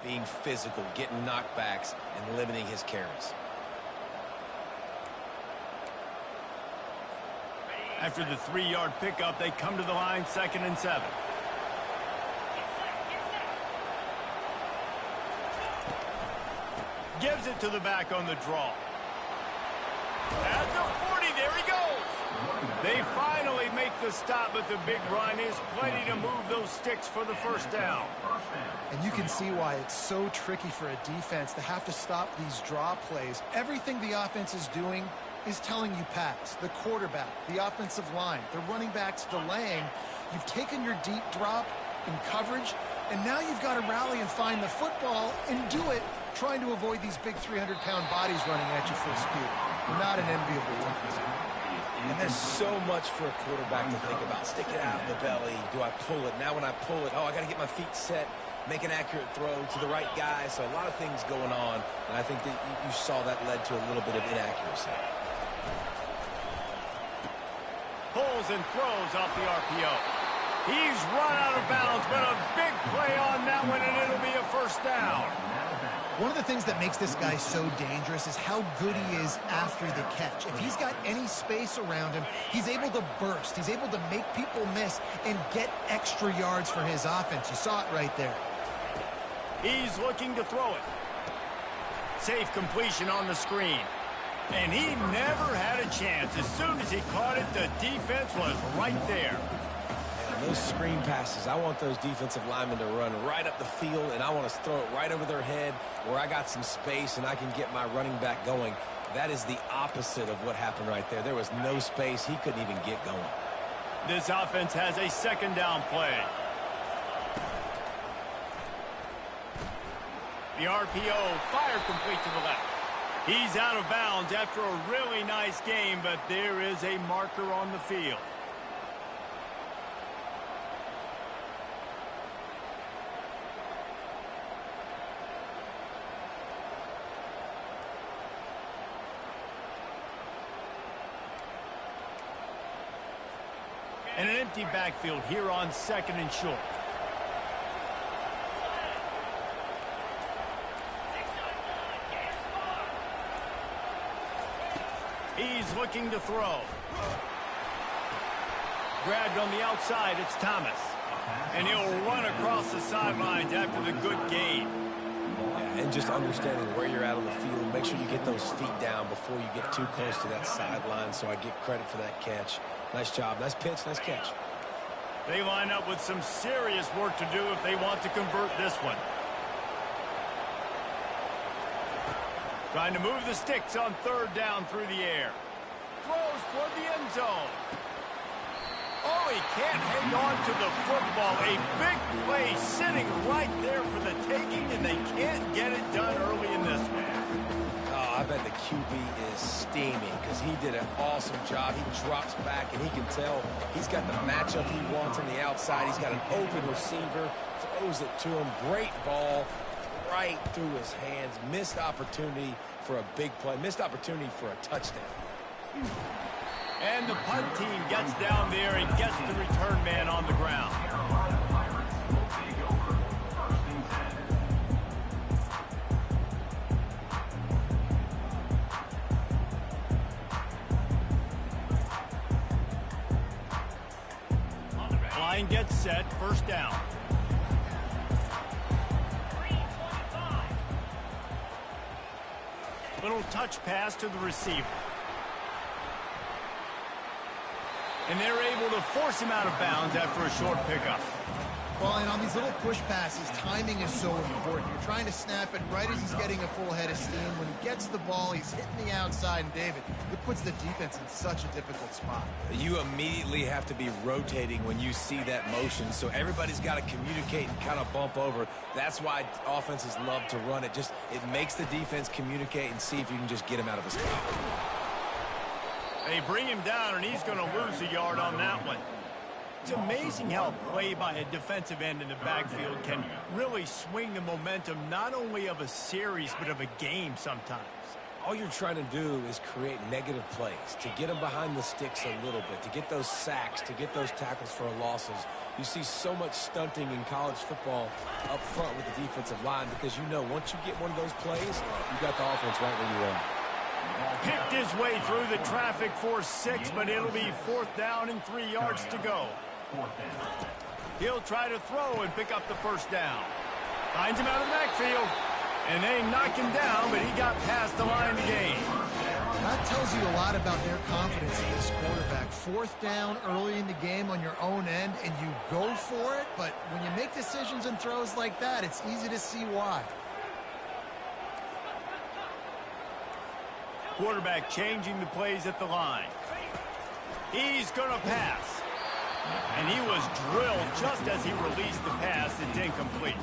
being physical, getting knockbacks, and limiting his carries. After the 3-yard pickup, they come to the line, 2nd and 7. Gives it to the back on the draw. At the 40, there he goes. They finally make the stop, but the big run is plenty to move those sticks for the first down. And you can see why it's so tricky for a defense to have to stop these draw plays. Everything the offense is doing is telling you pass. The quarterback, the offensive line, the running backs delaying. You've taken your deep drop in coverage, and now you've got to rally and find the football and do it trying to avoid these big 300-pound bodies running at you full speed. Not an enviable task. And there's so much for a quarterback to think about. Stick it out in the belly. Do I pull it? Now when I pull it, oh, I got to get my feet set, make an accurate throw to the right guy. So a lot of things going on, and I think that you saw that led to a little bit of inaccuracy. Pulls and throws off the RPO. He's run out of bounds, but a big play on that one, and it'll be a first down. One of the things that makes this guy so dangerous is how good he is after the catch. If he's got any space around him, he's able to burst. He's able to make people miss and get extra yards for his offense. You saw it right there. He's looking to throw it. Safe completion on the screen. And he never had a chance. As soon as he caught it, the defense was right there. Those screen passes, I want those defensive linemen to run right up the field, and I want to throw it right over their head where I got some space and I can get my running back going. That is the opposite of what happened right there. There was no space. He couldn't even get going. This offense has a 2nd down play. The RPO fired complete to the left. He's out of bounds after a really nice game, but there is a marker on the field. And an empty backfield here on 2nd and short. He's looking to throw. Grabbed on the outside, it's Thomas. And he'll run across the sidelines after the good gain. Yeah, and just understanding where you're at on the field. Make sure you get those feet down before you get too close to that sideline, so I get credit for that catch. Nice job. Nice pitch. Nice catch. They line up with some serious work to do if they want to convert this one. Trying to move the sticks on 3rd down through the air. Throws toward the end zone. Oh, he can't hang on to the football. A big play sitting right there for the taking, and they can't get it done early in this one. Oh, I bet the QB is steaming because he did an awesome job. He drops back, and he can tell he's got the matchup he wants on the outside. He's got an open receiver, throws it to him. Great ball right through his hands. Missed opportunity for a big play. Missed opportunity for a touchdown. And the punt team gets down there and gets the return man on the ground. Line gets set, 1st down. Little touch pass to the receiver. And they're able to force him out of bounds after a short pickup. Well, and on these little push passes, timing is so important. You're trying to snap it right as he's getting a full head of steam. When he gets the ball, he's hitting the outside, and David, it puts the defense in such a difficult spot. You immediately have to be rotating when you see that motion, so everybody's got to communicate and kind of bump over. That's why offenses love to run it. It makes the defense communicate and see if you can just get him out of his spot. They bring him down, and he's going to lose a yard on that one. It's amazing how a play by a defensive end in the backfield can really swing the momentum not only of a series but of a game sometimes. all you're trying to do is create negative plays, to get them behind the sticks a little bit, to get those sacks, to get those tackles for losses. You see so much stunting in college football up front with the defensive line because you know once you get one of those plays, you got the offense right where you are. Picked his way through the traffic for 6, but it'll be 4th down and 3 yards to go. He'll try to throw and pick up the first down. Finds him out of the backfield. And they knock him down, but he got past the line to gain. That tells you a lot about their confidence in this quarterback. 4th down early in the game on your own end, and you go for it. But when you make decisions and throws like that, it's easy to see why. Quarterback changing the plays at the line. He's going to pass. And he was drilled just as he released the pass. It's incomplete.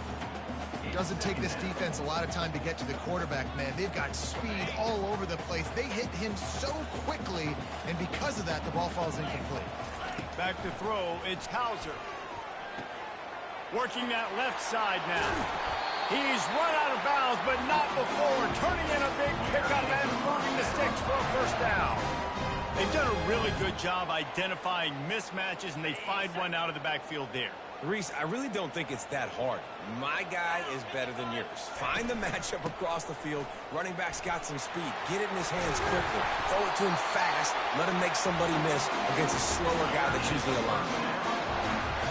It doesn't take this defense a lot of time to get to the quarterback, man. They've got speed all over the place. They hit him so quickly, and because of that, the ball falls incomplete. Back to throw, it's Hauser. Working that left side now. He's run out of bounds, but not before. Turning in a big pickup and moving the sticks for a first down. They've done a really good job identifying mismatches, and they find one out of the backfield there. Reese, I really don't think it's that hard. My guy is better than yours. Find the matchup across the field. Running back's got some speed. Get it in his hands quickly. Throw it to him fast. Let him make somebody miss against a slower guy that's usually a lineman.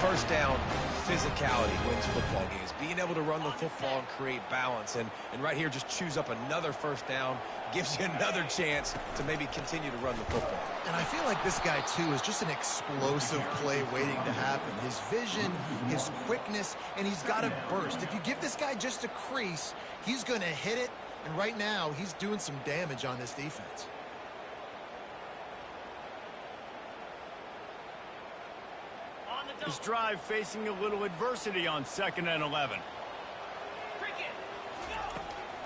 First down, physicality wins football games. Being able to run the football and create balance. And right here, just choose up another first down. Gives you another chance to maybe continue to run the football. And I feel like this guy, too, is just an explosive play waiting to happen. His vision, his quickness, and he's got a burst. If you give this guy just a crease, he's going to hit it. And right now, he's doing some damage on this defense. This drive facing a little adversity on 2nd and 11.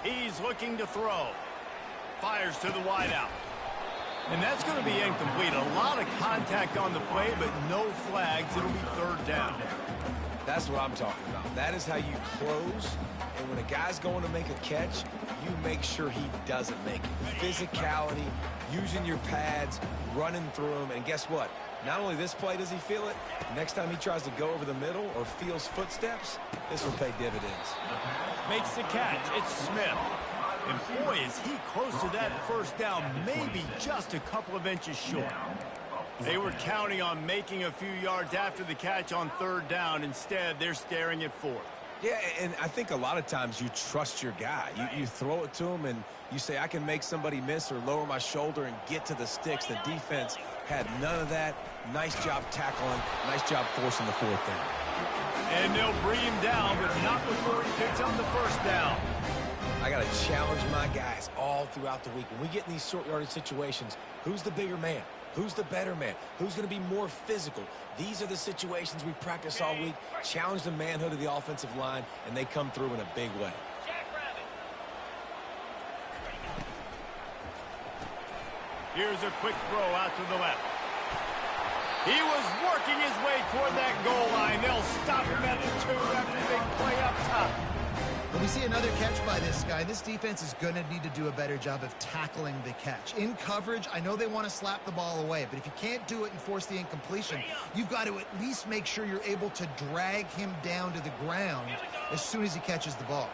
He's looking to throw. Fires to the wideout. And that's going to be incomplete. A lot of contact on the play, but no flags. It'll be 3rd down. That's what I'm talking about. That is how you close. And when a guy's going to make a catch, you make sure he doesn't make it. Physicality, using your pads, running through them. And guess what? Not only this play does he feel it, next time he tries to go over the middle or feels footsteps, this will pay dividends. Makes the catch. It's Smith. And boy, is he close to that first down, maybe just a couple of inches short. They were counting on making a few yards after the catch on 3rd down. Instead, they're staring at 4th. Yeah, and I think a lot of times you trust your guy. You throw it to him and you say, I can make somebody miss or lower my shoulder and get to the sticks. The defense had none of that. Nice job tackling. Nice job forcing the 4th down. And they'll bring him down, but not before he picks up the first down. I got to challenge my guys all throughout the week. When we get in these short yardage situations, who's the bigger man? Who's the better man? Who's going to be more physical? These are the situations we practice all week. Challenge the manhood of the offensive line, and they come through in a big way. Here's a quick throw out to the left. He was working his way toward that goal line. They'll stop him at the 2 after the big play up top. When we see another catch by this guy, this defense is going to need to do a better job of tackling the catch. In coverage, I know they want to slap the ball away, but if you can't do it and force the incompletion, you've got to at least make sure you're able to drag him down to the ground as soon as he catches the ball.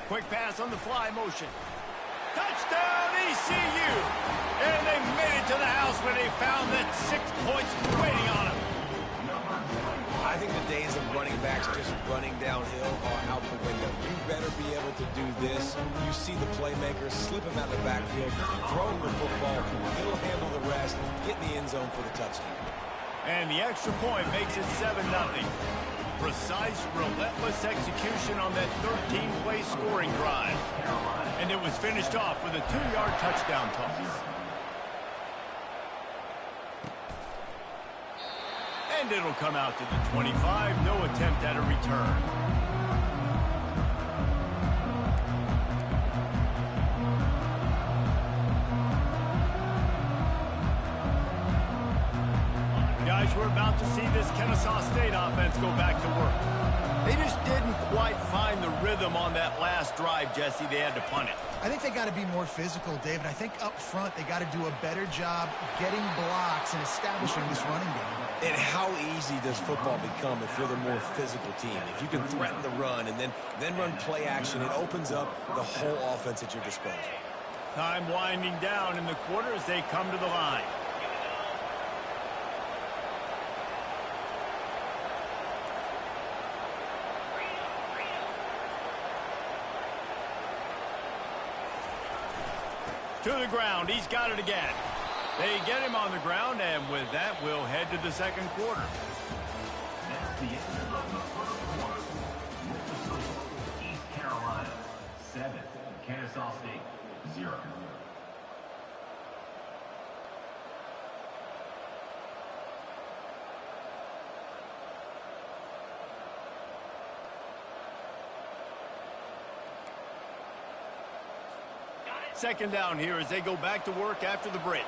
Quick pass on the fly motion. Touchdown, ECU! And they made it to the house where they found that 6 points waiting on them. I think the days of running backs just running downhill are out the window. You better be able to do this. You see the playmaker, slip him out of the backfield, throw him the football, he'll handle the rest, get in the end zone for the touchdown. And the extra point makes it 7-0. Precise, relentless execution on that 13-play scoring drive. And it was finished off with a 2-yard touchdown toss. And it'll come out to the 25. No attempt at a return. Guys, we're about to see this Kennesaw State offense go back to work. They just didn't quite find the rhythm on that last drive, Jesse. They had to punt it. I think they got to be more physical, David. I think up front they got to do a better job getting blocks and establishing this running game. And how easy does football become if you're the more physical team? If you can threaten the run and then run play action, it opens up the whole offense at your disposal. Time winding down in the quarter as they come to the line. To the ground. He's got it again. They get him on the ground, and with that, we'll head to the second quarter. That's the end of the first quarter. East Carolina 7, Kennesaw State 0. Second down here as they go back to work after the break.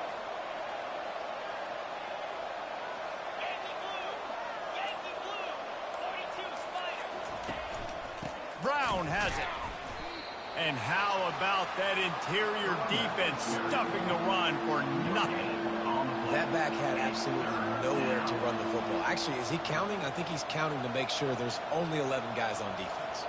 Brown has it. And how about that interior defense stuffing the run for nothing? That back had absolutely nowhere to run the football. Actually, is he counting? I think he's counting to make sure there's only 11 guys on defense.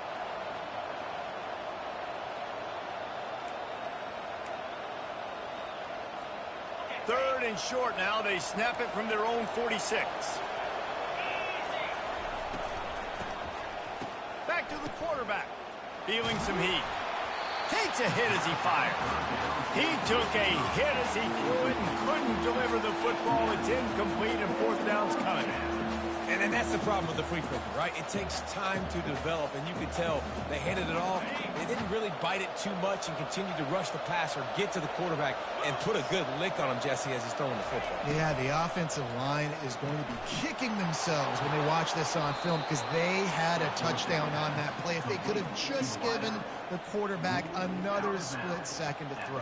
Third and short now. They snap it from their own 46. Back to the quarterback. Feeling some heat. Takes a hit as he fires. He took a hit as he threw it and couldn't deliver the football. It's incomplete and fourth down's coming. And that's the problem with the free throw, right? It takes time to develop, and you could tell they handed it off. They didn't really bite it too much and continue to rush the passer, get to the quarterback, and put a good lick on him, Jesse, as he's throwing the football. Yeah, the offensive line is going to be kicking themselves when they watch this on film because they had a touchdown on that play. If they could have just given the quarterback another split second to throw.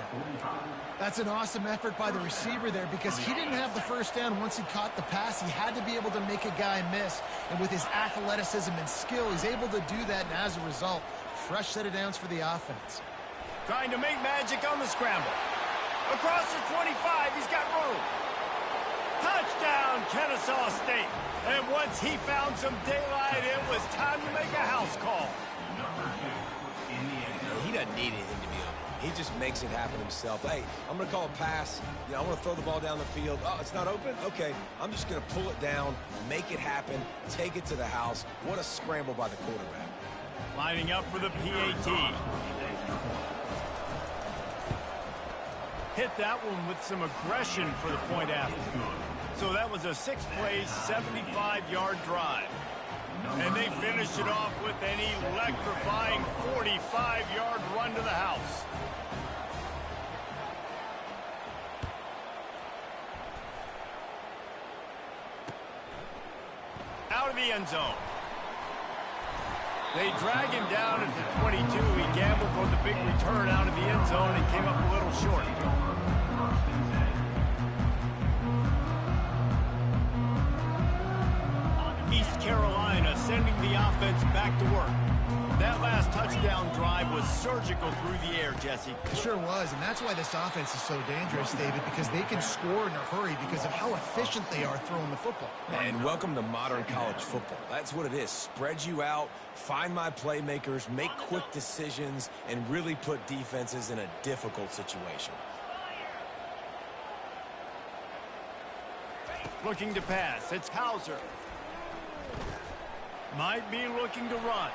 That's an awesome effort by the receiver there because he didn't have the first down once he caught the pass. He had to be able to make a guy miss. And with his athleticism and skill, he's able to do that. And as a result, fresh set of downs for the offense. Trying to make magic on the scramble. Across the 25, he's got room. Touchdown, Kennesaw State. And once he found some daylight, it was time to make a house call. He doesn't need anything to be open. He just makes it happen himself. Hey, I'm going to call a pass. I want to throw the ball down the field. Oh, it's not open? Okay, I'm just going to pull it down, make it happen, take it to the house. What a scramble by the quarterback. Lining up for the PAT. Hit that one with some aggression for the point after. So that was a 6-play, 75-yard drive. And they finished it off with an electrifying 45-yard run to the house. Out of the end zone. They drag him down at the 22. He gambled for the big return out of the end zone and came up a little short. East Carolina sending the offense back to work. That last touchdown drive was surgical through the air, Jesse. It sure was, and that's why this offense is so dangerous, David, because they can score in a hurry because of how efficient they are throwing the football. And welcome to modern college football. That's what it is. Spread you out, find my playmakers, make quick decisions, and really put defenses in a difficult situation. Looking to pass. It's Hauser. Might be looking to run.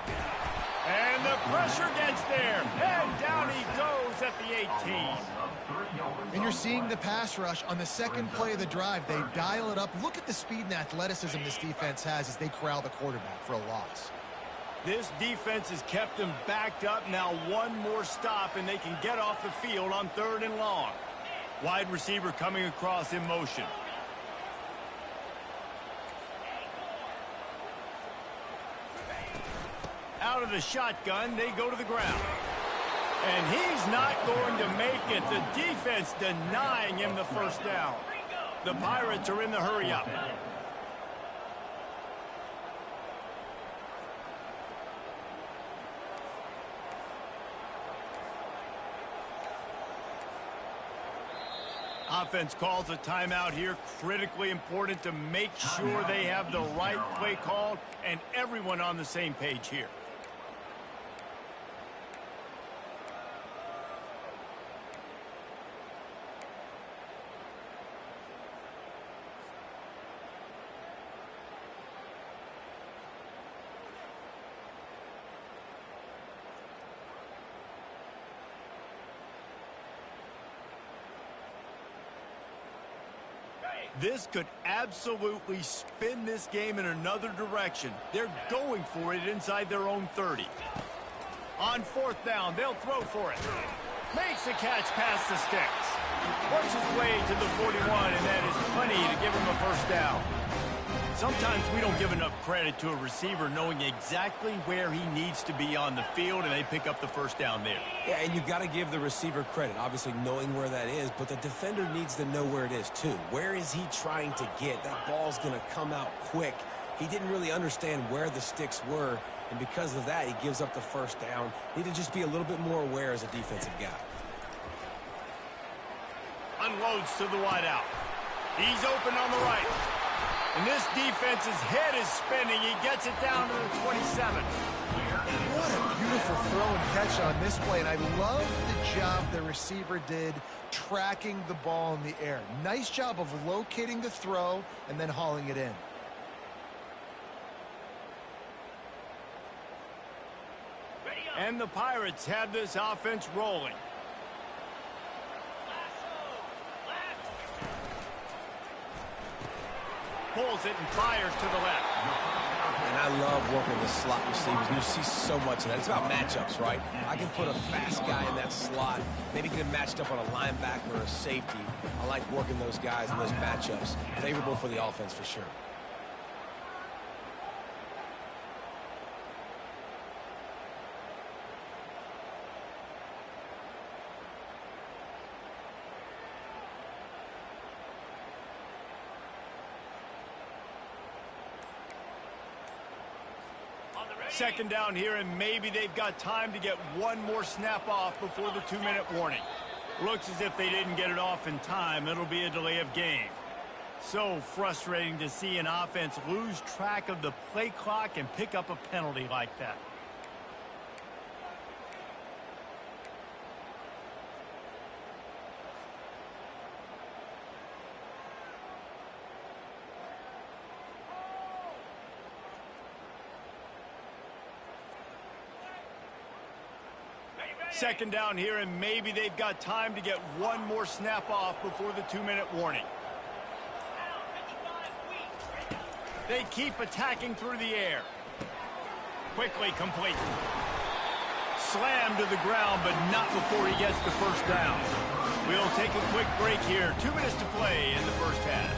And the pressure gets there. And down he goes at the 18. And you're seeing the pass rush on the second play of the drive. They dial it up. Look at the speed and athleticism this defense has as they corral the quarterback for a loss. This defense has kept them backed up. Now one more stop, and they can get off the field on 3rd and long. Wide receiver coming across in motion. Out of the shotgun, they go to the ground. And he's not going to make it. The defense denying him the first down. The Pirates are in the hurry-up. Offense calls a timeout here. Critically important to make sure they have the right play called and everyone on the same page here. This could absolutely spin this game in another direction. They're going for it inside their own 30. On fourth down, they'll throw for it. Makes the catch past the sticks. Works his way to the 41, and that is plenty to give him a first down. Sometimes we don't give enough credit to a receiver knowing exactly where he needs to be on the field, and they pick up the first down there. Yeah, and you've got to give the receiver credit, obviously knowing where that is, but the defender needs to know where it is too. Where is he trying to get? That ball's going to come out quick. He didn't really understand where the sticks were, and because of that, he gives up the first down. Need to just be a little bit more aware as a defensive guy. Unloads to the wideout. He's open on the right. And this defense's head is spinning. He gets it down to the 27. What a beautiful throw and catch on this play, and I love the job the receiver did tracking the ball in the air. Nice job of locating the throw and then hauling it in. And the Pirates have this offense rolling. Pulls it and fires to the left. And I love working the slot receivers. You see so much of that. It's about matchups, right? I can put a fast guy in that slot, maybe get him matched up on a linebacker or a safety. I like working those guys in those matchups. Favorable for the offense for sure. Second down here, and maybe they've got time to get one more snap off before the 2-minute warning. Looks as if they didn't get it off in time. It'll be a delay of game. So frustrating to see an offense lose track of the play clock and pick up a penalty like that. Second down here, and maybe they've got time to get one more snap off before the 2-minute warning. They keep attacking through the air. Quickly complete. Slammed to the ground, but not before he gets the first down. We'll take a quick break here. 2 minutes to play in the first half.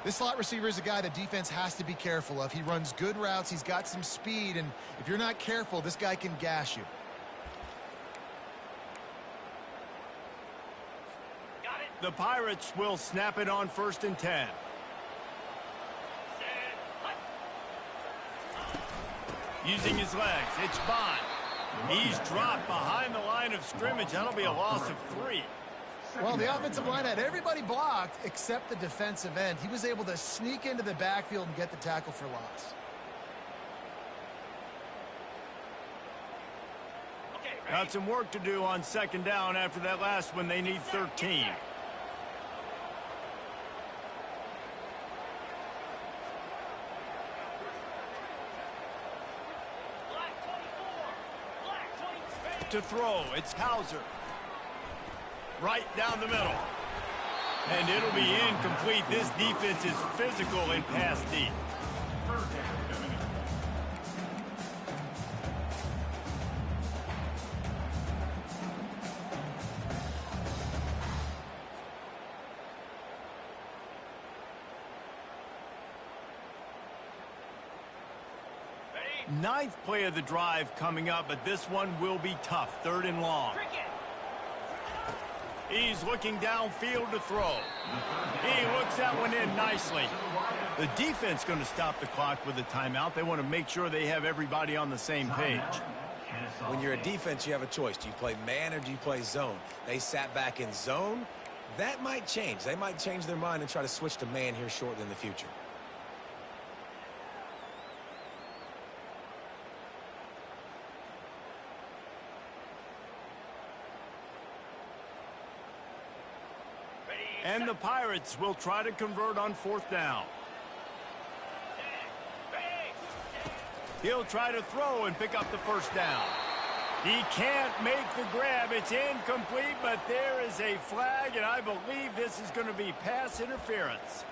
This slot receiver is a guy the defense has to be careful of. He runs good routes. He's got some speed, and if you're not careful, this guy can gash you. The Pirates will snap it on 1st and 10. Using his legs, it's Bond. He's dropped behind the line of scrimmage. That'll be a loss of 3. Well, the offensive line had everybody blocked except the defensive end. He was able to sneak into the backfield and get the tackle for loss. Got some work to do on second down after that last one. They need 13. To throw, it's Hauser. Right down the middle. And it'll be incomplete. This defense is physical and pass deep. Ninth play of the drive coming up, but this one will be tough. 3rd and long. He's looking downfield to throw. He looks that one in nicely. The defense going to stop the clock with a timeout. They want to make sure they have everybody on the same page. When you're a defense, you have a choice. Do you play man or do you play zone? They sat back in zone. That might change. They might change their mind and try to switch to man here shortly in the future. And the Pirates will try to convert on 4th down. He'll try to throw and pick up the 1st down. He can't make the grab. It's incomplete, but there is a flag, and I believe this is going to be pass interference.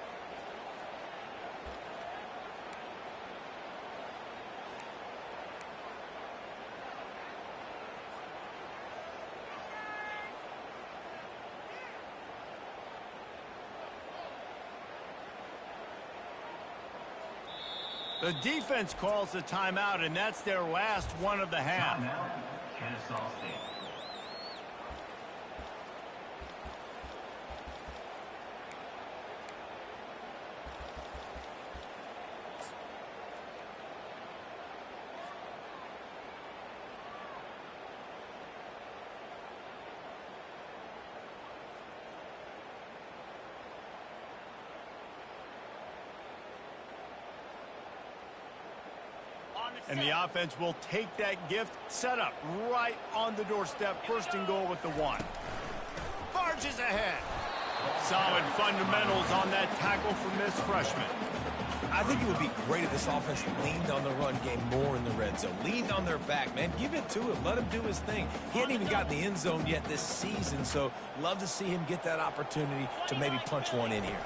The defense calls the timeout, and that's their last one of the half. Timeout, Kennesaw State. And the offense will take that gift, set up right on the doorstep, 1st and goal with the 1. Barges ahead. Solid fundamentals on that tackle from this freshman. I think it would be great if this offense leaned on the run game more in the red zone. Leaned on their back, man. Give it to him. Let him do his thing. He hadn't even gotten the end zone yet this season, so love to see him get that opportunity to maybe punch one in here.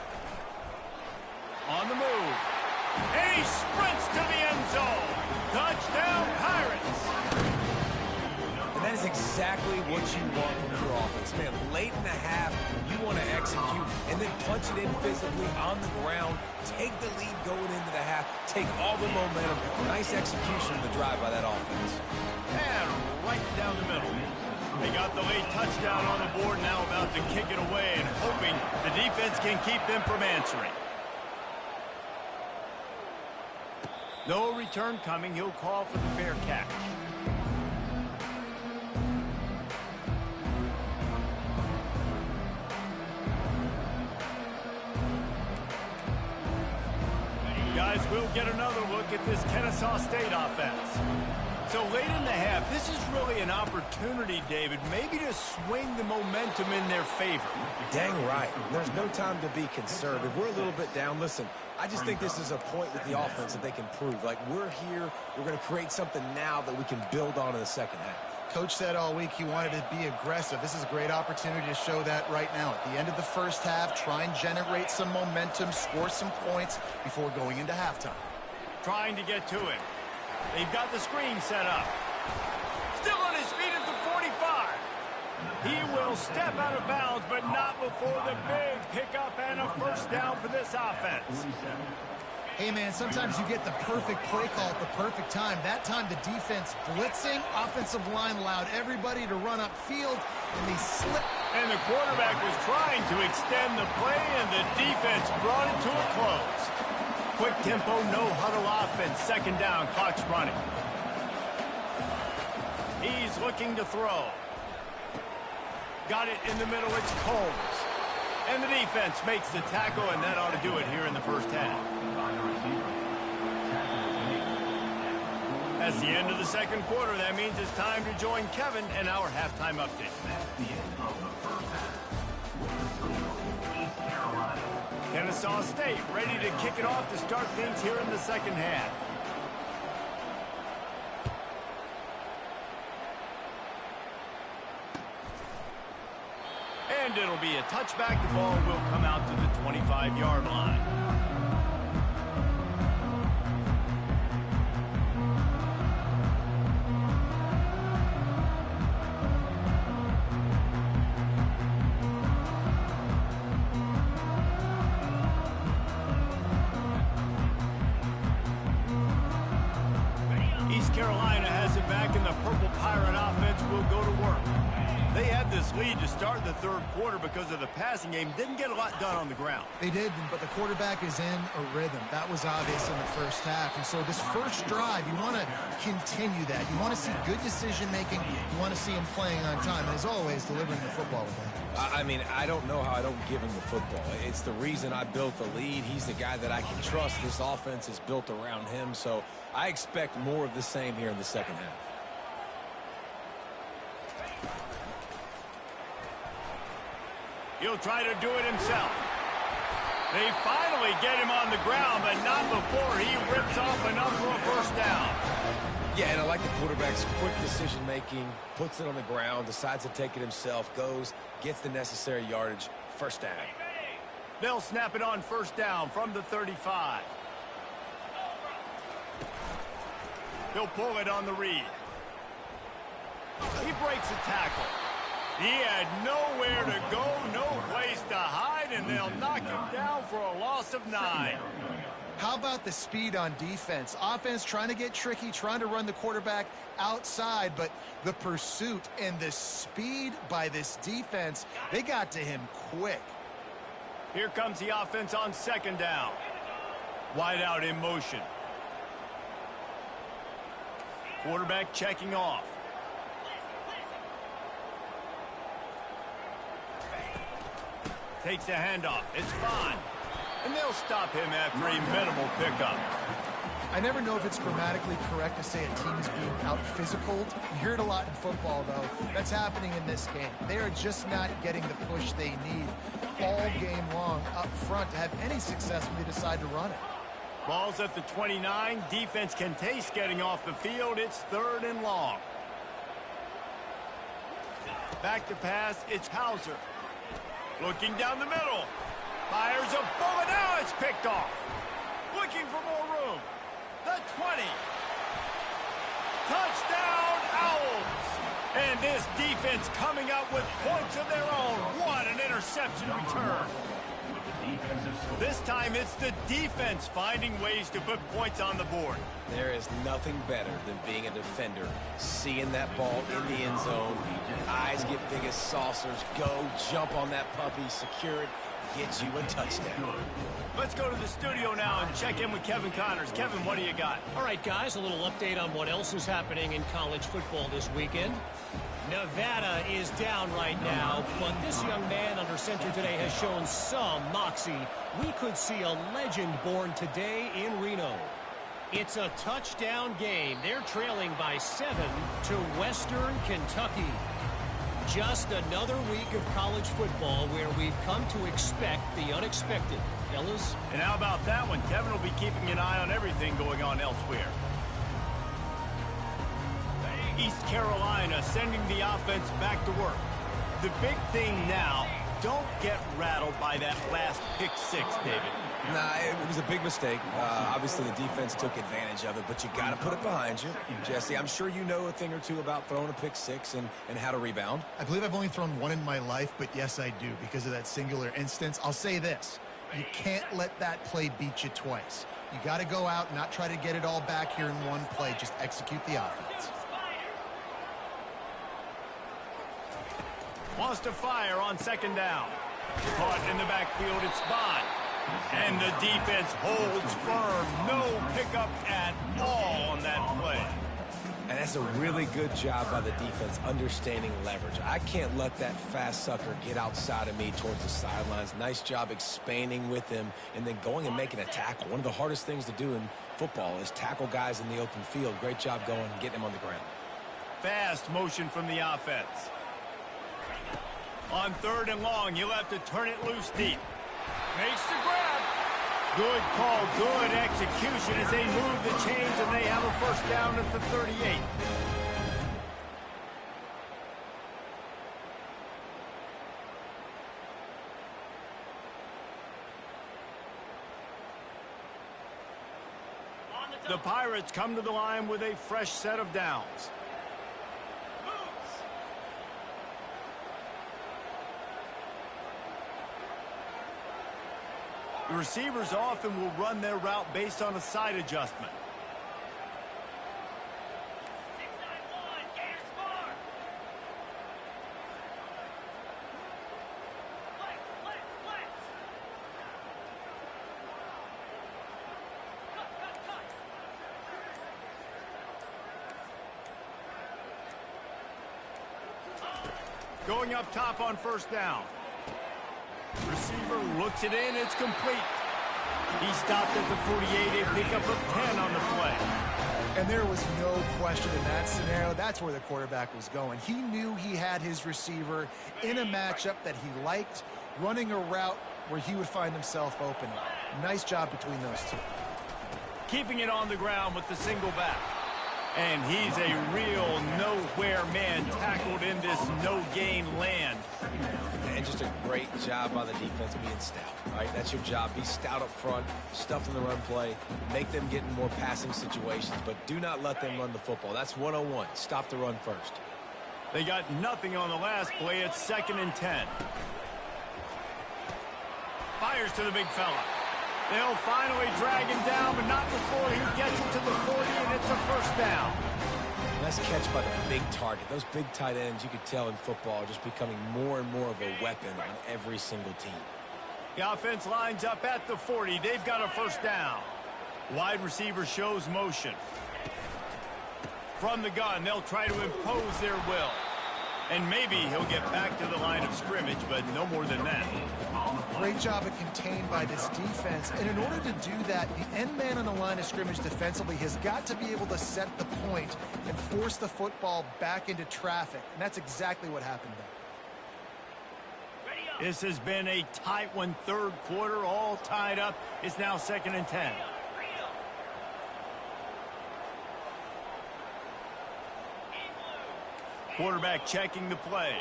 On the move. And he sprints to the end zone. Touchdown, Pirates. And that is exactly what you want from your offense, man. Late in the half, you want to execute and then punch it in physically on the ground. Take the lead going into the half. Take all the momentum. Nice execution of the drive by that offense. And right down the middle. They got the late touchdown on the board, now about to kick it away and hoping the defense can keep them from answering. No return coming. He'll call for the fair catch. Guys, we'll get another look at this Kennesaw State offense. So late in the half, this is really an opportunity, David, maybe to swing the momentum in their favor. Dang right. There's no time to be conservative. We're a little bit down. Listen, I just think this is a point with the offense that they can prove. Like, we're here, we're going to create something now that we can build on in the second half. Coach said all week he wanted to be aggressive. This is a great opportunity to show that right now. At the end of the first half, try and generate some momentum, score some points before going into halftime. Trying to get to him. They've got the screen set up. Still on his feet at the 45. He will step out of bounds, but not before the big pickup and a 1st down for this offense. Hey, man, sometimes you get the perfect play call at the perfect time. That time the defense blitzing, offensive line allowed everybody to run upfield, and they slipped. And the quarterback was trying to extend the play, and the defense brought it to a close. Quick tempo, no huddle offense. 2nd down, clock's running. He's looking to throw. Got it in the middle, it's Combs. And the defense makes the tackle, and that ought to do it here in the first half. That's the end of the second quarter. That means it's time to join Kevin and our halftime update. Kennesaw State ready to kick it off to start things here in the second half. And it'll be a touchback. The ball will come out to the 25-yard line. East Carolina has it back, and the Purple Pirate offense will go to work. They had this lead to start the third quarter because of the passing game. Didn't get a lot done on the ground. They did, but the quarterback is in a rhythm. That was obvious in the first half. And so this first drive, you want to continue that. You want to see good decision-making. You want to see him playing on time. And as always, delivering the football with him. I mean, I don't know how I don't give him the football. It's the reason I built the lead. He's the guy that I can trust. This offense is built around him. So I expect more of the same here in the second half. He'll try to do it himself. They finally get him on the ground, but not before he rips off enough for a first down. Yeah, and I like the quarterback's quick decision-making, puts it on the ground, decides to take it himself, goes, gets the necessary yardage, first down. They'll snap it on first down from the 35. He'll pull it on the read. He breaks a tackle. He had nowhere to go, no place to hide, and they'll knock him down for a loss of 9. How about the speed on defense? Offense trying to get tricky, trying to run the quarterback outside, but the pursuit and the speed by this defense, they got to him quick. Here comes the offense on second down. Wide out in motion. Quarterback checking off. Takes the handoff. It's fine. And they'll stop him after a minimal pickup. I never know if it's grammatically correct to say a team is being out-physicaled. You hear it a lot in football, though. That's happening in this game. They are just not getting the push they need all game long up front to have any success when they decide to run it. Ball's at the 29. Defense can taste getting off the field. It's 3rd and long. Back to pass. It's Hauser. Looking down the middle. Fires a bullet. Now it's picked off. Looking for more room. The 20. Touchdown, Owls. And this defense coming out with points of their own. What an interception return. This time it's the defense finding ways to put points on the board. There is nothing better than being a defender, seeing that ball in the end zone, your eyes get big as saucers, go, jump on that puppy, secure it, get you a touchdown. Let's go to the studio now and check in with Kevin Connors. Kevin, what do you got? All right, guys, a little update on what else is happening in college football this weekend. Nevada is down right now, but this young man under center today has shown some moxie. We could see a legend born today in Reno. It's a touchdown game. They're trailing by 7 to Western Kentucky. Just another week of college football where we've come to expect the unexpected. Fellas? And how about that one? Kevin will be keeping an eye on everything going on elsewhere. East Carolina sending the offense back to work. The big thing now, don't get rattled by that last pick 6, David. Nah, it was a big mistake. Obviously, the defense took advantage of it, but you got to put it behind you. Jesse, I'm sure you know a thing or two about throwing a pick 6 and how to rebound. I believe I've only thrown one in my life, but yes, I do because of that singular instance. I'll say this. You can't let that play beat you twice. You got to go out and not try to get it all back here in one play. Just execute the offense. Wants to fire on second down. Caught in the backfield, it's Bond. And the defense holds firm. No pickup at all on that play. And that's a really good job by the defense understanding leverage. I can't let that fast sucker get outside of me towards the sidelines. Nice job expanding with him and then going and making a tackle. One of the hardest things to do in football is tackle guys in the open field. Great job going and getting him on the ground. Fast motion from the offense. On 3rd and long, you'll have to turn it loose deep. Makes the grab. Good call, good execution as they move the chains and they have a first down at the 38. The Pirates come to the line with a fresh set of downs. The receivers often will run their route based on a side adjustment. Going up top on first down. Receiver looks it in. It's complete. He stopped at the 48, a pickup of 10 on the play. And there was no question in that scenario. That's where the quarterback was going. He knew he had his receiver in a matchup that he liked, running a route where he would find himself open. Nice job between those two. Keeping it on the ground with the single back. And he's a real nowhere man, tackled in this no-gain land. And just a great job by the defense being stout, right? That's your job. Be stout up front, stuff in the run play, make them get in more passing situations, but do not let them run the football. That's 101. Stop the run first. They got nothing on the last play. It's 2nd and 10. Fires to the big fella. They'll finally drag him down, but not before he gets it to the 40, and it's a first down. Nice catch by the big target. Those big tight ends, you could tell in football, are just becoming more and more of a weapon on every single team. The offense lines up at the 40. They've got a first down. Wide receiver shows motion. From the gun, they'll try to impose their will. And maybe he'll get back to the line of scrimmage, but no more than that. Great job of contained by this defense. And in order to do that, the end man on the line of scrimmage defensively has got to be able to set the point and force the football back into traffic. And that's exactly what happened there. This has been a tight one. Third quarter, all tied up. It's now 2nd and 10. Quarterback checking the play.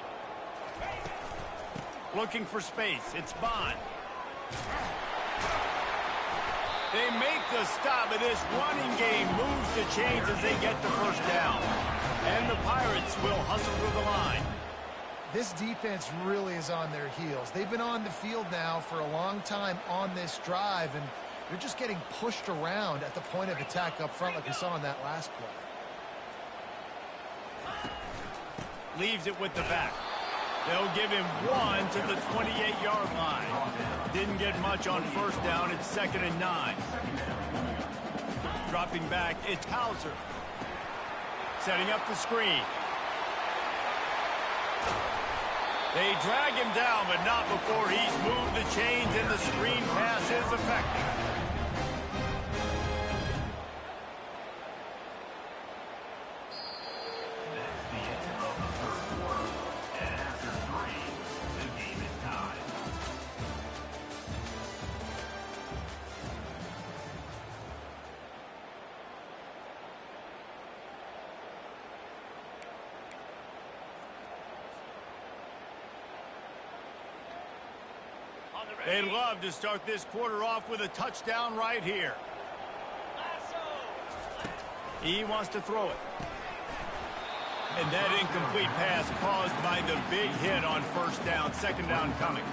Looking for space. It's Bond. They make the stop, but this running game moves the chains as they get the first down. And the Pirates will hustle to the line. This defense really is on their heels. They've been on the field now for a long time on this drive, and they're just getting pushed around at the point of attack up front like we saw in that last play. Leaves it with the back. They'll give him one to the 28-yard line. Didn't get much on first down. It's 2nd and 9. Dropping back, it's Hauser. Setting up the screen. They drag him down, but not before he's moved the chains and the screen pass is effective. They'd love to start this quarter off with a touchdown right here. He wants to throw it. And that incomplete pass caused by the big hit on first down. 2nd down coming.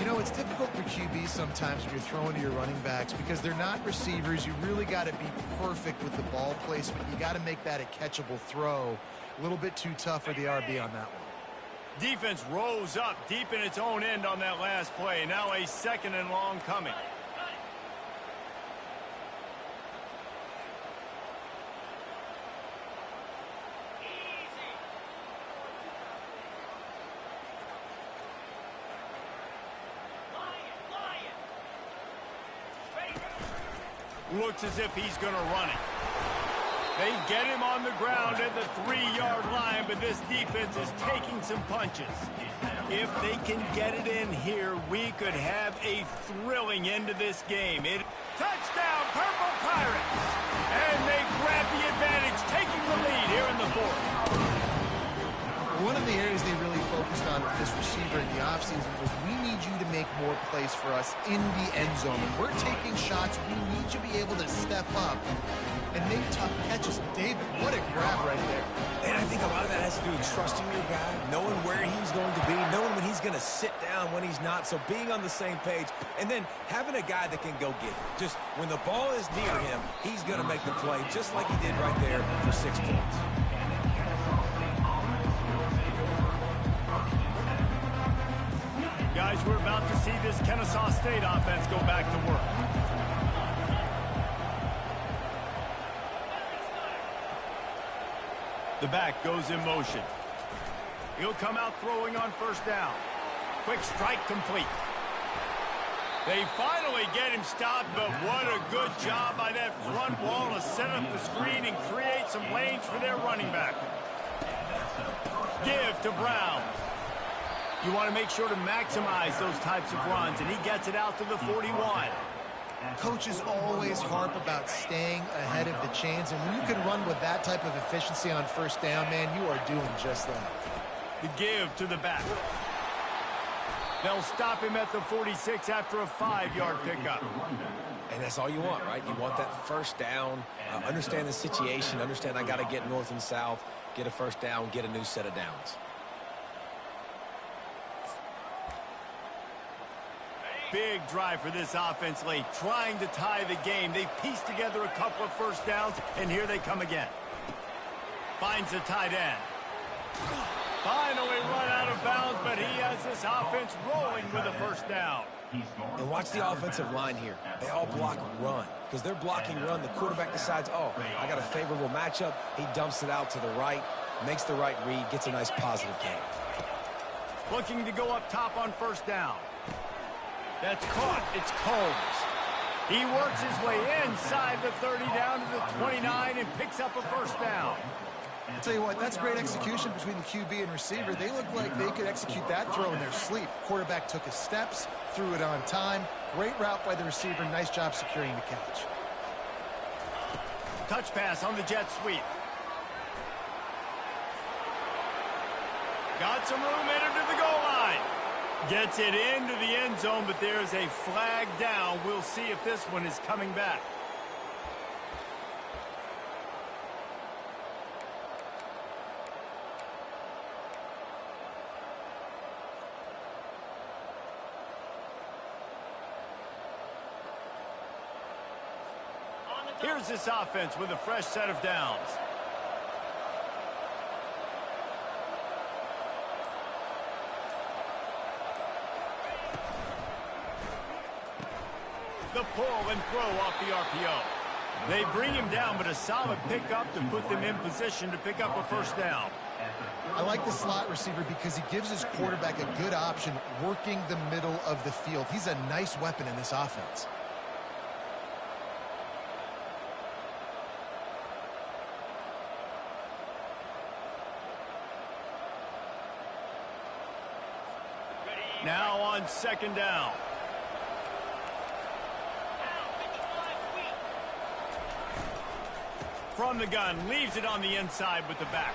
You know, it's difficult for QB sometimes when you're throwing to your running backs because they're not receivers. You really got to be perfect with the ball placement. You got to make that a catchable throw. A little bit too tough for the RB on that one. Defense rose up deep in its own end on that last play. Now a 2nd and long coming. Looks as if he's going to run it. They get him on the ground at the 3-yard line, but this defense is taking some punches. If they can get it in here, we could have a thrilling end to this game. Touchdown, Purple Pirates! And they grab the advantage, taking the lead here in the 4th. One of the areas they really focused on with this receiver in the offseason was we need you to make more plays for us in the end zone. When we're taking shots, we need you to be able to step up and make tough catches. David, what a grab right there. And I think a lot of that has to do with trusting your guy, knowing where he's going to be, knowing when he's going to sit down, when he's not, so being on the same page, and then having a guy that can go get it. Just when the ball is near him, he's going to make the play, just like he did right there for 6 points. Guys, we're about to see this Kennesaw State offense go back to work. The back goes in motion. He'll come out throwing on first down. Quick strike complete. They finally get him stopped, but what a good job by that front wall to set up the screen and create some lanes for their running back. Give to Brown. You want to make sure to maximize those types of runs, and he gets it out to the 41. Coaches always harp about staying ahead of the chains, and when you can run with that type of efficiency on first down, man, you are doing just that. The give to the back. They'll stop him at the 46 after a 5-yard pickup. And that's all you want, right? You want that first down, understand the situation, understand I got to get north and south, get a first down, get a new set of downs. Big drive for this offense late, trying to tie the game. They've pieced together a couple of first downs, and here they come again. Finds the tight end. Finally run out of bounds, but he has this offense rolling with a first down. And watch the offensive line here. They all block run. Because they're blocking run, the quarterback decides, oh, I got a favorable matchup. He dumps it out to the right, makes the right read, gets a nice positive gain. Looking to go up top on first down. That's caught. It's Combs. He works his way inside the 30 down to the 29 and picks up a first down. I'll tell you what, that's great execution between the QB and receiver. They look like they could execute that throw in their sleep. Quarterback took his steps, threw it on time. Great route by the receiver. Nice job securing the catch. Touch pass on the jet sweep. Got some room headed to the goal line. Gets it into the end zone, but there's a flag down. We'll see if this one is coming back. Here's this offense with a fresh set of downs. The pull and throw off the RPO. They bring him down, but a solid pickup to put them in position to pick up a first down. I like the slot receiver because he gives his quarterback a good option working the middle of the field. He's a nice weapon in this offense. Now on second down. From the gun, leaves it on the inside with the back.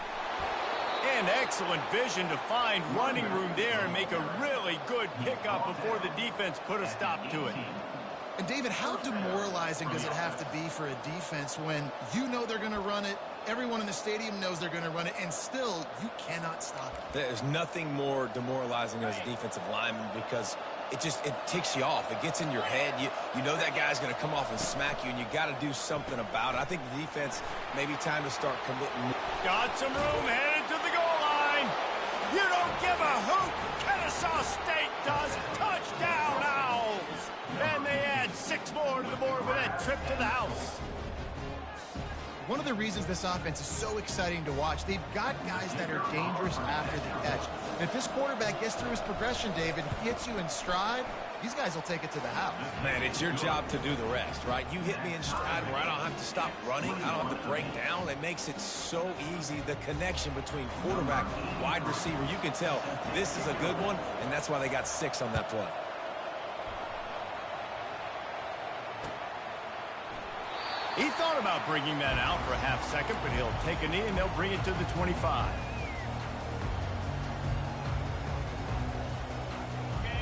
And excellent vision to find running room there and make a really good pickup before the defense put a stop to it. And David, how demoralizing does it have to be for a defense when you know they're going to run it, everyone in the stadium knows they're going to run it, and still you cannot stop it? There's nothing more demoralizing as a defensive lineman because it ticks you off. It gets in your head. You know that guy's going to come off and smack you, and you got to do something about it. I think the defense maybe time to start committing. Got some room headed to the goal line. You don't give a hoot. Kennesaw State does. Touchdown, Owls. And they add 6 more to the board with that trip to the house. One of the reasons this offense is so exciting to watch, they've got guys that are dangerous after the catch. And if this quarterback gets through his progression, David, gets you in stride, these guys will take it to the house. Man, it's your job to do the rest, right? You hit me in stride where I don't have to stop running. I don't have to break down. It makes it so easy. The connection between quarterback, wide receiver, you can tell this is a good one, and that's why they got 6 on that play. He thought about bringing that out for a half second, but he'll take a knee and they'll bring it to the 25.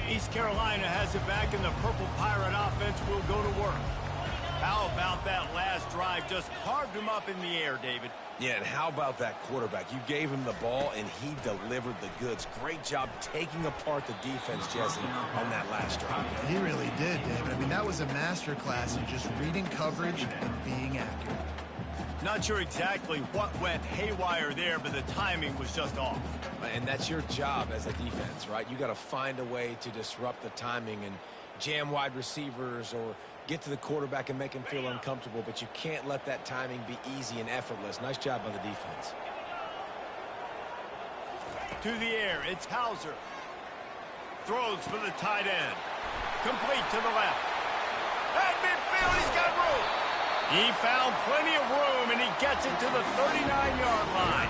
East Carolina has it back, and the Purple Pirate offense will go to work. How about that last drive? Just carved him up in the air, David. Yeah, and how about that quarterback? You gave him the ball, and he delivered the goods. Great job taking apart the defense, Jesse, on that last drive. He really did, David. I mean, that was a masterclass in just reading coverage and being accurate. Not sure exactly what went haywire there, but the timing was just off. And that's your job as a defense, right? You got to find a way to disrupt the timing and jam wide receivers or get to the quarterback and make him feel uncomfortable, but you can't let that timing be easy and effortless. Nice job by the defense. To the air, it's Hauser. Throws for the tight end. Complete to the left. At midfield, he's got room. He found plenty of room, and he gets it to the 39-yard line.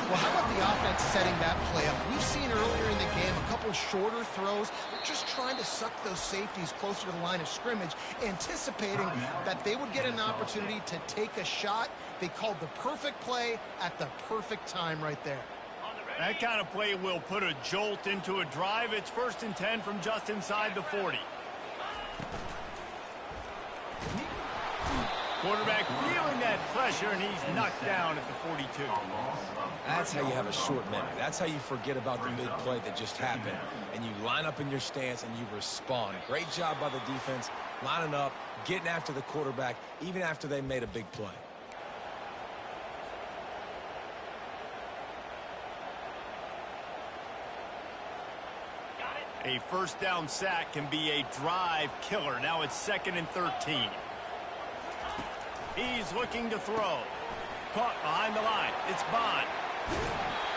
Well, how about the offense setting that play up? We've seen earlier in the game a couple shorter throws. They're just trying to suck those safeties closer to the line of scrimmage, anticipating that they would get an opportunity to take a shot. They called the perfect play at the perfect time right there. That kind of play will put a jolt into a drive. It's 1st and 10 from just inside the 40. Quarterback feeling that pressure, and he's knocked down at the 42. That's how you have a short memory. That's how you forget about the big play that just happened. And you line up in your stance and you respond. Great job by the defense, lining up, getting after the quarterback, even after they made a big play. A first down sack can be a drive killer. Now it's 2nd and 13. He's looking to throw. Caught behind the line. It's Bond.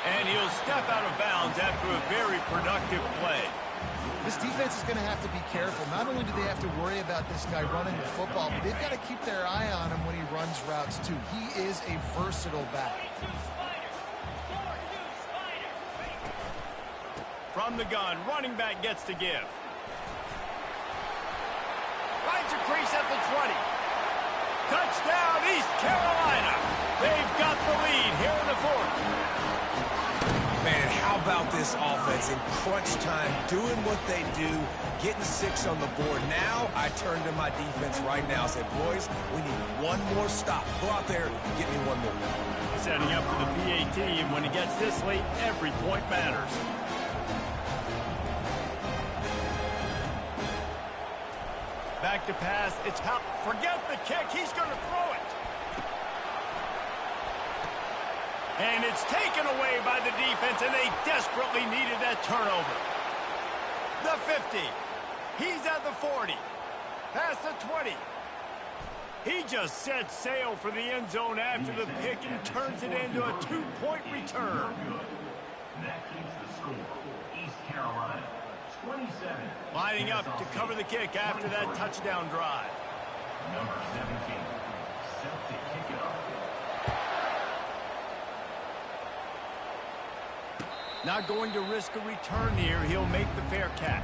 And he'll step out of bounds after a very productive play. This defense is going to have to be careful. Not only do they have to worry about this guy running the football, but they've got to keep their eye on him when he runs routes too. He is a versatile back. From the gun, running back gets to give. Finds a crease at the 20. Touchdown, East Carolina. They've got the lead here in the 4th. Man, how about this offense in crunch time, doing what they do, getting 6 on the board. Now I turn to my defense right now and say, boys, we need one more stop. Go out there and get me one more. Setting up for the PAT, and when it gets this late, every point matters. Back to pass. It's how. Forget the kick. He's going to throw it. And it's taken away by the defense, and they desperately needed that turnover. The 50. He's at the 40. Past the 20. He just sets sail for the end zone after the pick and turns it into a 2-point return. That keeps the score. East Carolina. 27. Lining up to cover the kick after that touchdown drive. Number 17. Set to kick it off. Not going to risk a return here. He'll make the fair catch.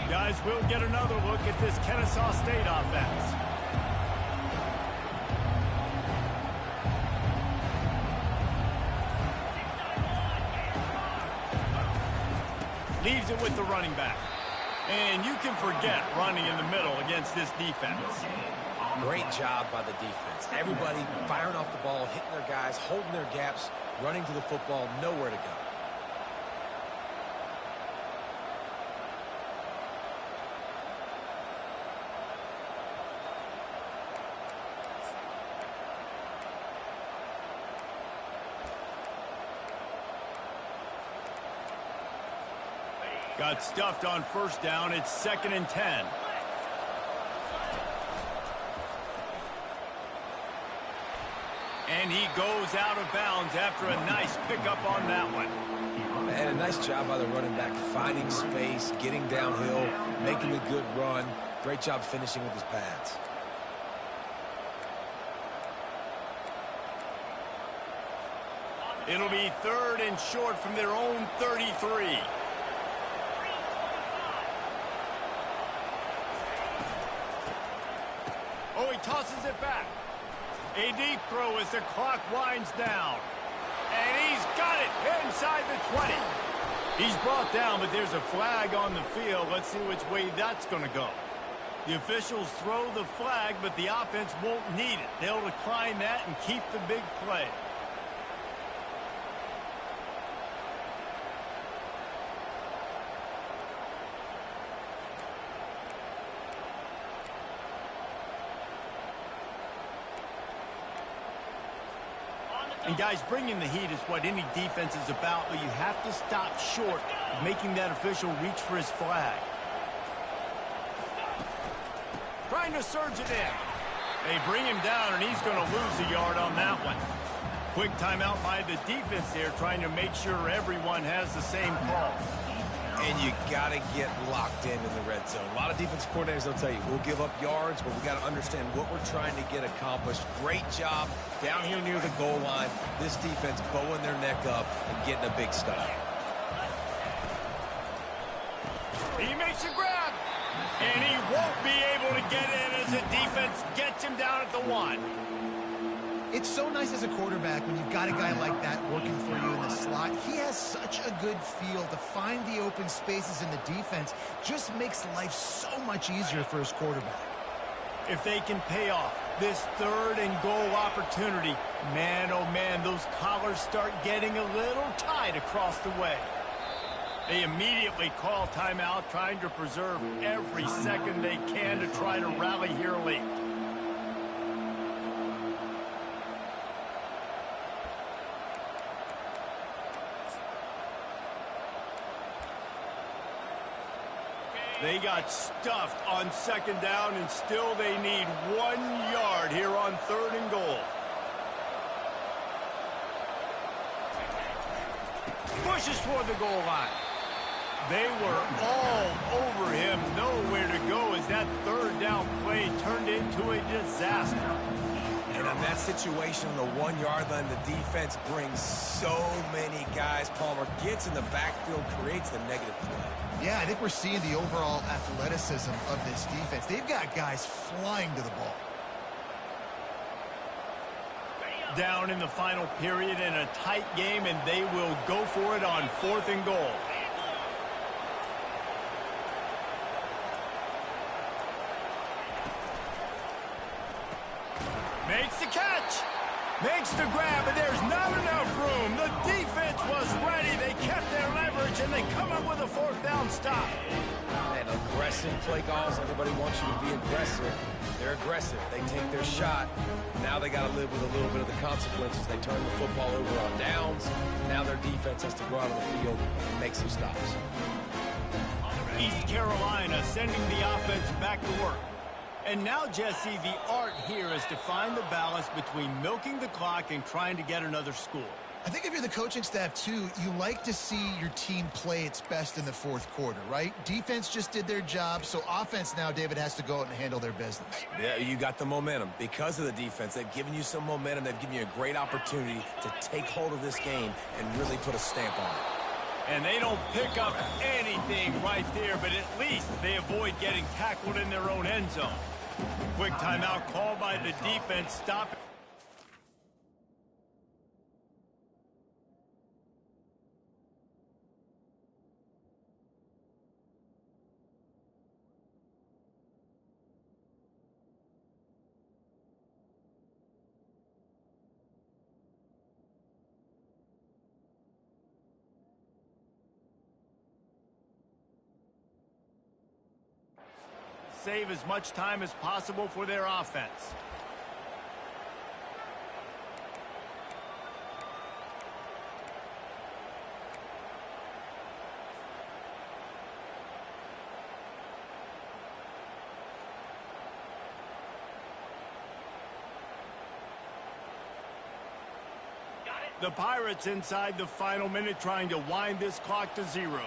Guys, we'll get another look at this Kennesaw State offense. Leaves it with the running back. And you can forget running in the middle against this defense. Great job by the defense. Everybody firing off the ball, hitting their guys, holding their gaps, running to the football, nowhere to go. Got stuffed on first down. It's 2nd and 10. And he goes out of bounds after a nice pickup on that one. And a nice job by the running back, finding space, getting downhill, making a good run. Great job finishing with his pads. It'll be 3rd and short from their own 33. Oh, he tosses it back. A deep throw as the clock winds down. And he's got it inside the 20. He's brought down, but there's a flag on the field. Let's see which way that's going to go. The officials throw the flag, but the offense won't need it. They'll decline that and keep the big play. And guys, bringing the heat is what any defense is about, but you have to stop short of making that official reach for his flag. Trying to surge it in. They bring him down, and he's going to lose a yard on that one. Quick timeout by the defense there, trying to make sure everyone has the same call. And you got to get locked in the red zone. A lot of defense coordinators will tell you, we'll give up yards, but we got to understand what we're trying to get accomplished. Great job down here near the goal line. This defense bowing their neck up and getting a big stop. He makes a grab, and he won't be able to get in as the defense gets him down at the 1. It's so nice as a quarterback when you've got a guy like that working for you in the slot. He has such a good feel to find the open spaces in the defense. Just makes life so much easier for his quarterback. If they can pay off this 3rd and goal opportunity, man, oh man, those collars start getting a little tight across the way. They immediately call timeout, trying to preserve every second they can to try to rally here late. They got stuffed on 2nd down, and still they need 1 yard here on 3rd and goal. Pushes toward the goal line. They were all over him, nowhere to go as that 3rd down play turned into a disaster. And in that situation, on the 1 yard line, the defense brings so many guys. Palmer gets in the backfield, creates the negative play. Yeah, I think we're seeing the overall athleticism of this defense. They've got guys flying to the ball. Down in the final period in a tight game, and they will go for it on 4th and goal. Makes the catch. Makes the grab, but there's not enough room. The defense was ready. They kept their leverage, and they come up with a 4th down stop. And aggressive play calls. Everybody wants you to be aggressive. They're aggressive. They take their shot. Now they got to live with a little bit of the consequences. They turn the football over on downs. Now their defense has to go out on the field and make some stops. East Carolina sending the offense back to work. And now, Jesse, the art here is to find the balance between milking the clock and trying to get another score. I think if you're the coaching staff, too, you like to see your team play its best in the 4th quarter, right? Defense just did their job, so offense now, David, has to go out and handle their business. Yeah, you got the momentum. Because of the defense, they've given you some momentum. They've given you a great opportunity to take hold of this game and really put a stamp on it. And they don't pick up anything right there, but at least they avoid getting tackled in their own end zone. Quick timeout called by the defense. Stop it. Save as much time as possible for their offense. The Pirates inside the final minute trying to wind this clock to 0.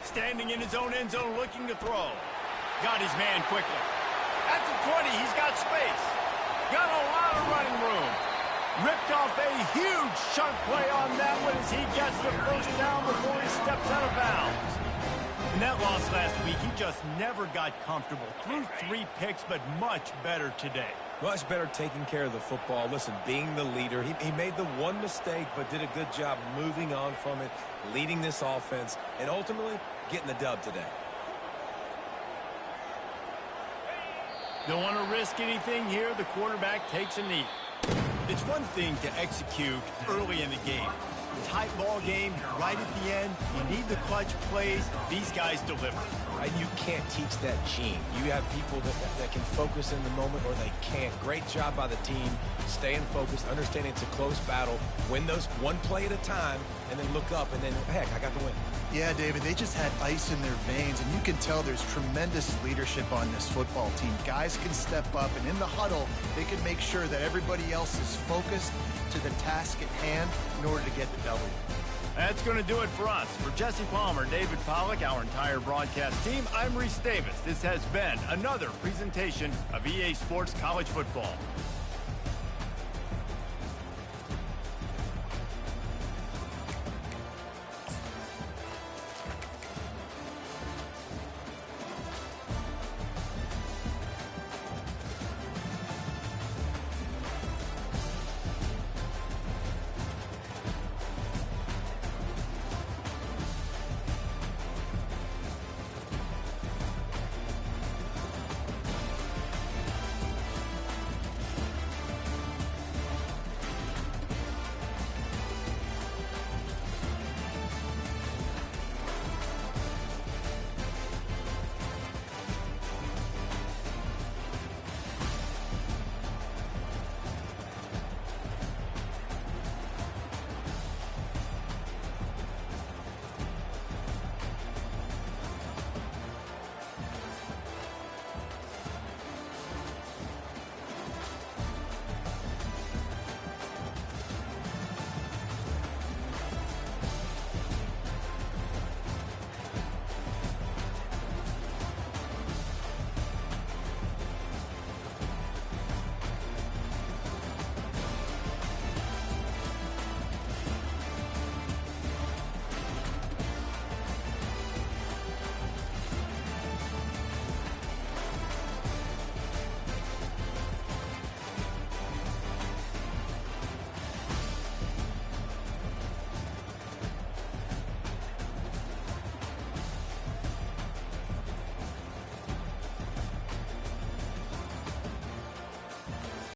Standing in his own end zone looking to throw. Got his man quickly. At the 20, he's got space. Got a lot of running room. Ripped off a huge chunk play on that one as he gets the 1st down before he steps out of bounds. In that loss last week, he just never got comfortable. Threw 3 picks, but much better today. Much better taking care of the football. Listen, being the leader, he made the one mistake, but did a good job moving on from it, leading this offense, and ultimately getting the dub today. Don't want to risk anything here. The quarterback takes a knee. It's one thing to execute early in the game, Tight ball game, right at the end. You need the clutch plays. These guys deliver. Right? You can't teach that gene. You have people that can focus in the moment or they can't. Great job by the team, staying focused, understanding it's a close battle, win those one play at a time, and then look up, and then, heck, I got the win. Yeah, David, they just had ice in their veins, and you can tell there's tremendous leadership on this football team. Guys can step up, and in the huddle, they can make sure that everybody else is focused to the task at hand in order to get the W. That's going to do it for us. For Jesse Palmer, David Pollack, our entire broadcast team, I'm Reese Davis. This has been another presentation of EA Sports College Football.